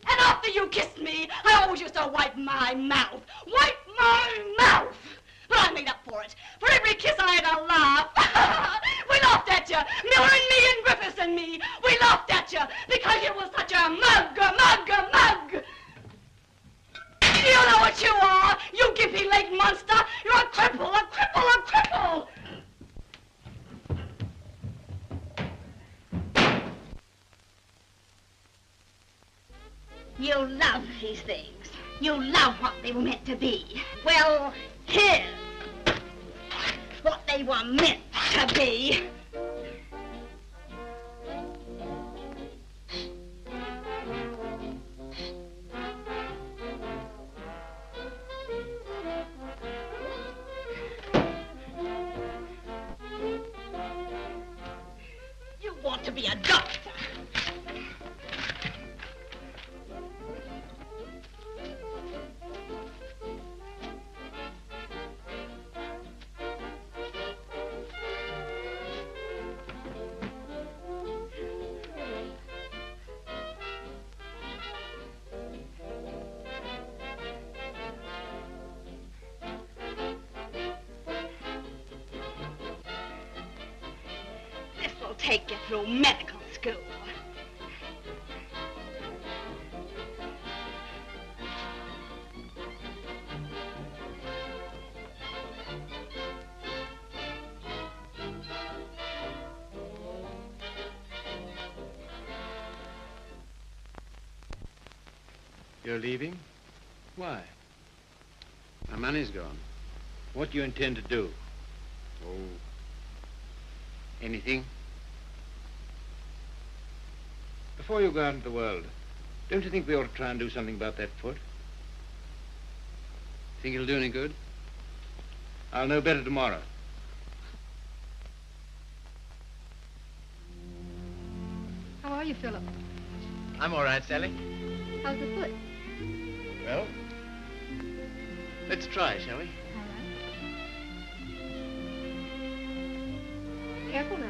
And after you kissed me, I always used to wipe my mouth. Wipe my mouth! But I made up for it. For every kiss I had a laugh. We laughed at you. Miller and me and Griffiths and me. We laughed at you because you was such a mug. You know what you are, you gimpy-legged monster. You're a cripple. You love these things. You love what they were meant to be. Well, here's what they were meant to be. You want to be a doctor. Take you through medical school. You're leaving? Why? My money's gone. What do you intend to do? Oh, anything? Before you go out into the world, don't you think we ought to try and do something about that foot? Think it'll do any good? I'll know better tomorrow. How are you, Philip? I'm all right, Sally. How's the foot? Well, let's try, shall we? All right. Careful now.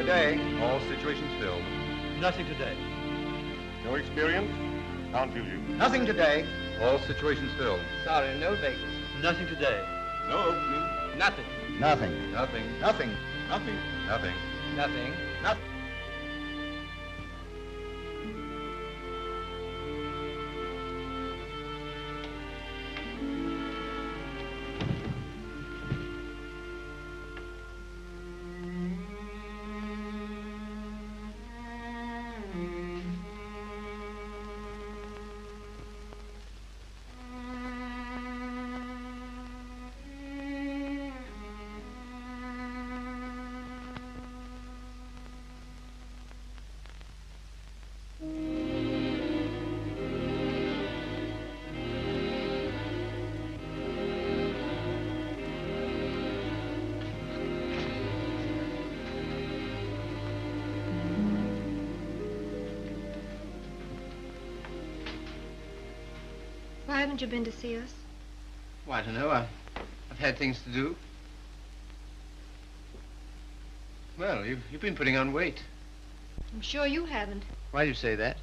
today. All situations filled. Nothing today. No experience? Can't use you. Nothing today. All situations filled. Sorry, no vacancy. Nothing today. No opening. Nothing. Nothing. Nothing. Nothing. Nothing. Nothing. Nothing. Nothing. Why haven't you been to see us? Well, I don't know. I've had things to do. Well, you've been putting on weight. I'm sure you haven't, Why do you say that?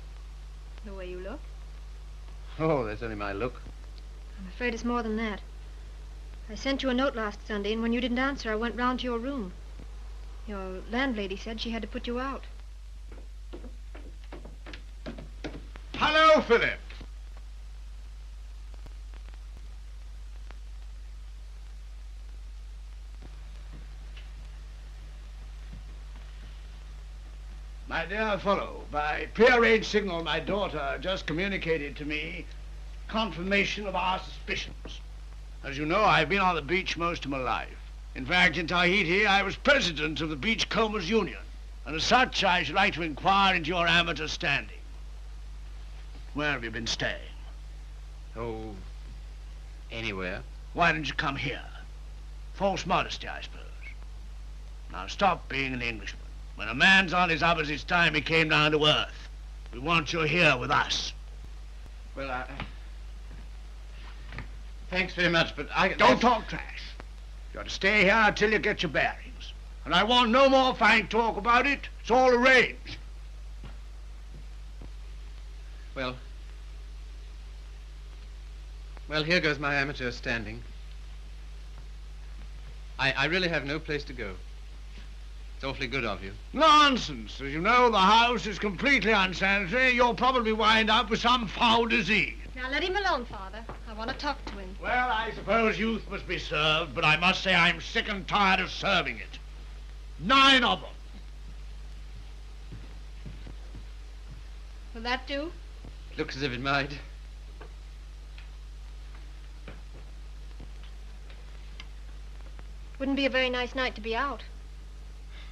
the way you look. Oh, that's only my look. I'm afraid it's more than that. I sent you a note last Sunday, and when you didn't answer, I went round to your room. Your landlady said she had to put you out. Hello, Philip. My dear fellow, by prearranged signal, my daughter just communicated to me confirmation of our suspicions. As you know, I've been on the beach most of my life. In fact, in Tahiti, I was president of the Beachcombers Union. And as such, I should like to inquire into your amateur standing. Where have you been staying? Oh, anywhere. Why didn't you come here? False modesty, I suppose. Now stop being an Englishman. When a man's on his up, it's time he came down to earth. We want you here with us. Well, thanks very much, but I... Don't talk trash. You're to stay here until you get your bearings. And I want no more fine talk about it. It's all arranged. Well, here goes my amateur standing. I really have no place to go. It's awfully good of you. Nonsense. As you know, the house is completely unsanitary. You'll probably wind up with some foul disease. Now let him alone, Father. I want to talk to him. Well, I suppose youth must be served, but I must say I'm sick and tired of serving it. 9 of them. Will that do? Looks as if it might. Wouldn't be a very nice night to be out.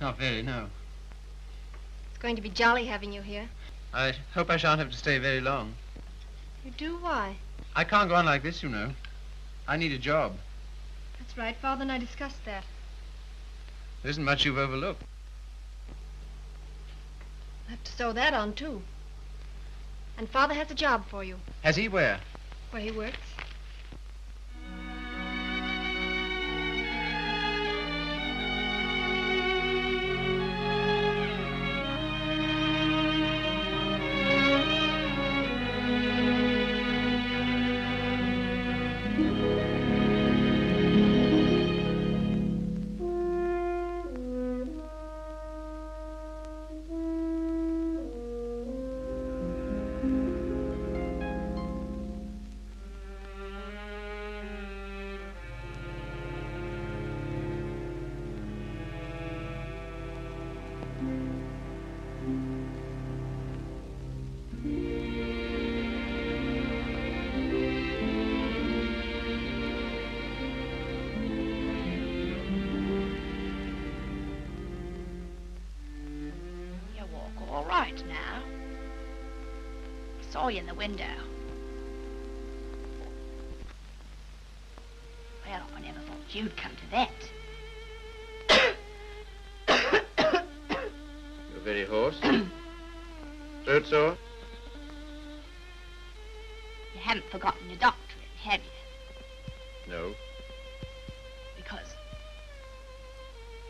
Not very, no. It's going to be jolly having you here. I hope I shan't have to stay very long. You do? Why? I can't go on like this, you know. I need a job. That's right. Father and I discussed that. There isn't much you've overlooked. I have to sew that on, too. And Father has a job for you. Has he? Where? Where he works. Right now. I saw you in the window. Well, I never thought you'd come to that. You're very hoarse. Throat sore? You haven't forgotten your doctorate, have you? No. Because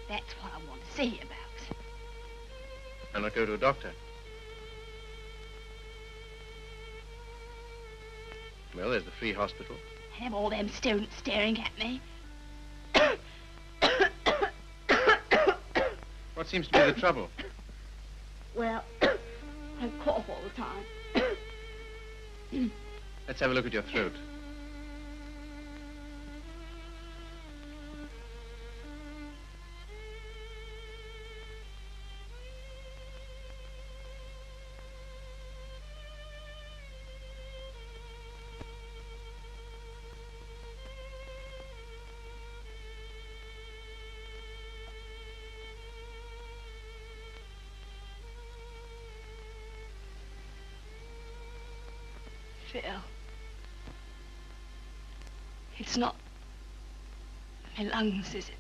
that's what I want to see you about. I'll not go to a doctor. Well, there's the free hospital. Have all them students staring at me. What seems to be the trouble? Well, I cough all the time. Let's have a look at your throat. Phil, it's not my lungs, is it?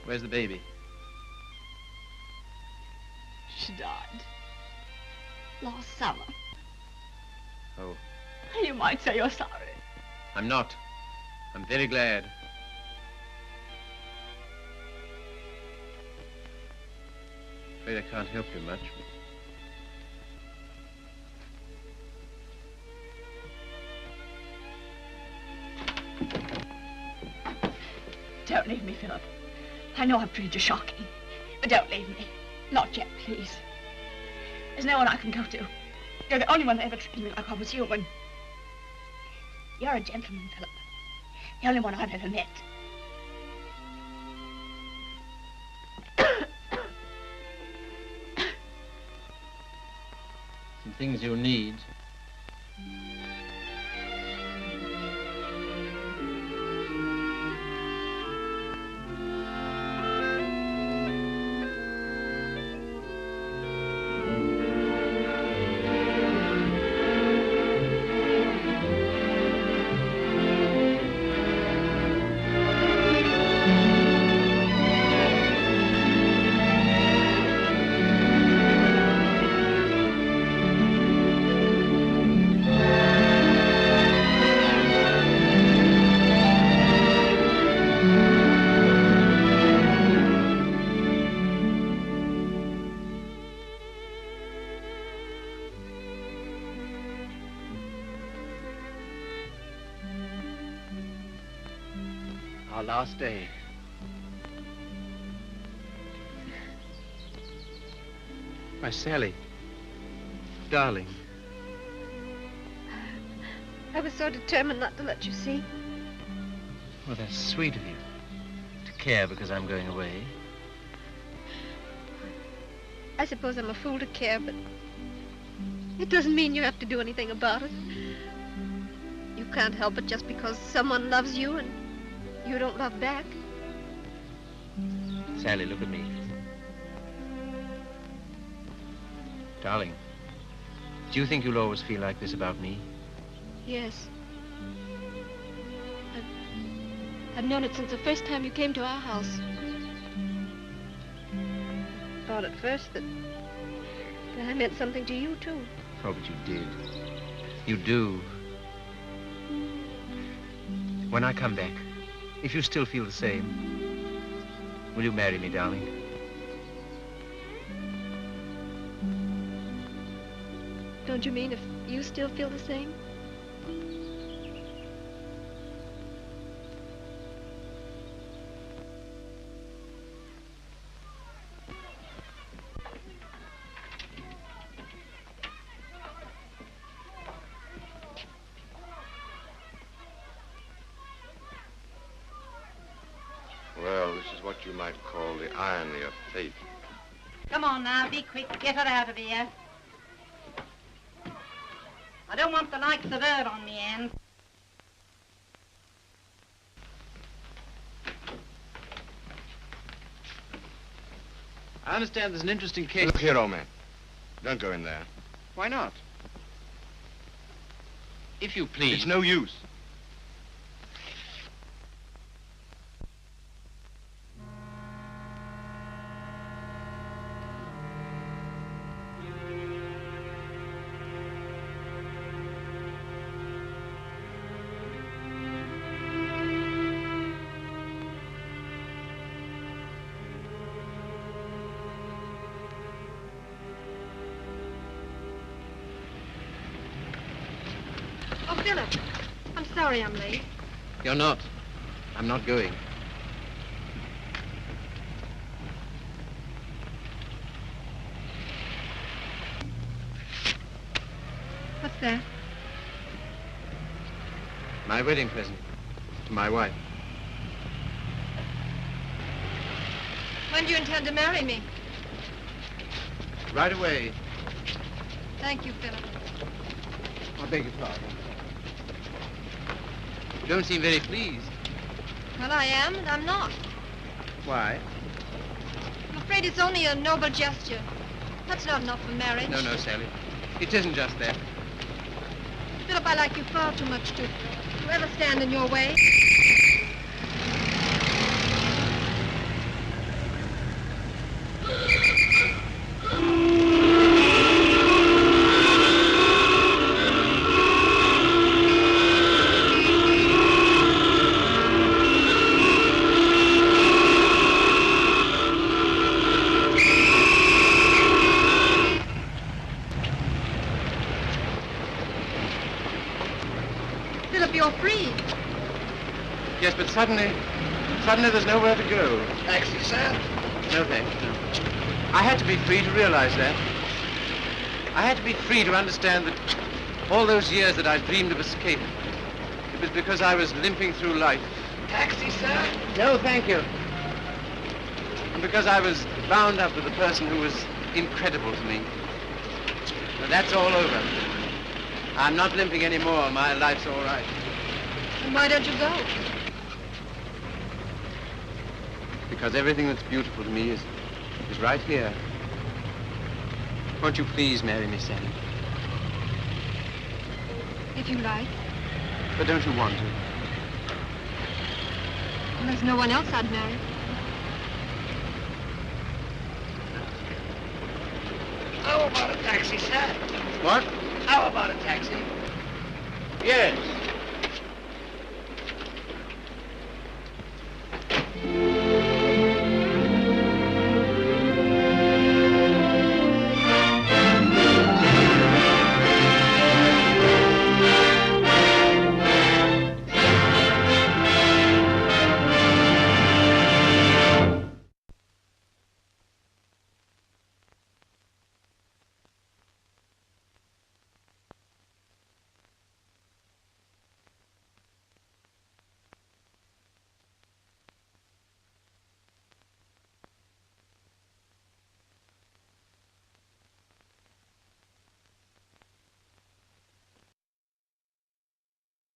Where's the baby? She died last summer. Oh, You might say you're sorry. I'm not. I'm very glad. Afraid I can't help you much. Don't leave me, Philip. I know I've treated you shocking, but don't leave me. Not yet, please. There's no one I can go to. You're the only one that ever treated me like I was human. You're a gentleman, Philip. The only one I've ever met. Some things you need. Our last day. Why, Sally. Darling. I was so determined not to let you see. Well, that's sweet of you. To care because I'm going away. I suppose I'm a fool to care, but it doesn't mean you have to do anything about it. You can't help it just because someone loves you and you don't love back. Sally, look at me. Darling, do you think you'll always feel like this about me? Yes. I've known it since the first time you came to our house. I thought at first that I meant something to you, too. Oh, but you did. You do. When I come back, if you still feel the same, will you marry me, darling? Don't you mean if you still feel the same? Well, this is what you might call the irony of fate. Come on now, be quick. Get her out of here. I don't want the likes of her on me end. I understand there's an interesting case. Look here, old man. Don't go in there. Why not? If you please. It's no use. Philip, I'm sorry I'm late. You're not. I'm not going. What's that? My wedding present to my wife. When do you intend to marry me? Right away. Thank you, Philip. I beg your pardon. You don't seem very pleased. Well, I am, and I'm not. Why? I'm afraid it's only a noble gesture. That's not enough for marriage. No, Sally. It isn't just that. Philip, I like you far too much to ever stand in your way. Yes, but suddenly there's nowhere to go. Taxi, sir? No, thanks, no. I had to be free to realize that. I had to be free to understand that all those years that I dreamed of escape, it was because I was limping through life. Taxi, sir? No, thank you. And because I was bound up with a person who was incredible to me. But that's all over. I'm not limping anymore. My life's all right. And why don't you go? Because everything that's beautiful to me is right here. Won't you please marry me, Sally? If you like. But don't you want to? Well, there's no one else I'd marry. How about a taxi, sir? What? How about a taxi? Yes.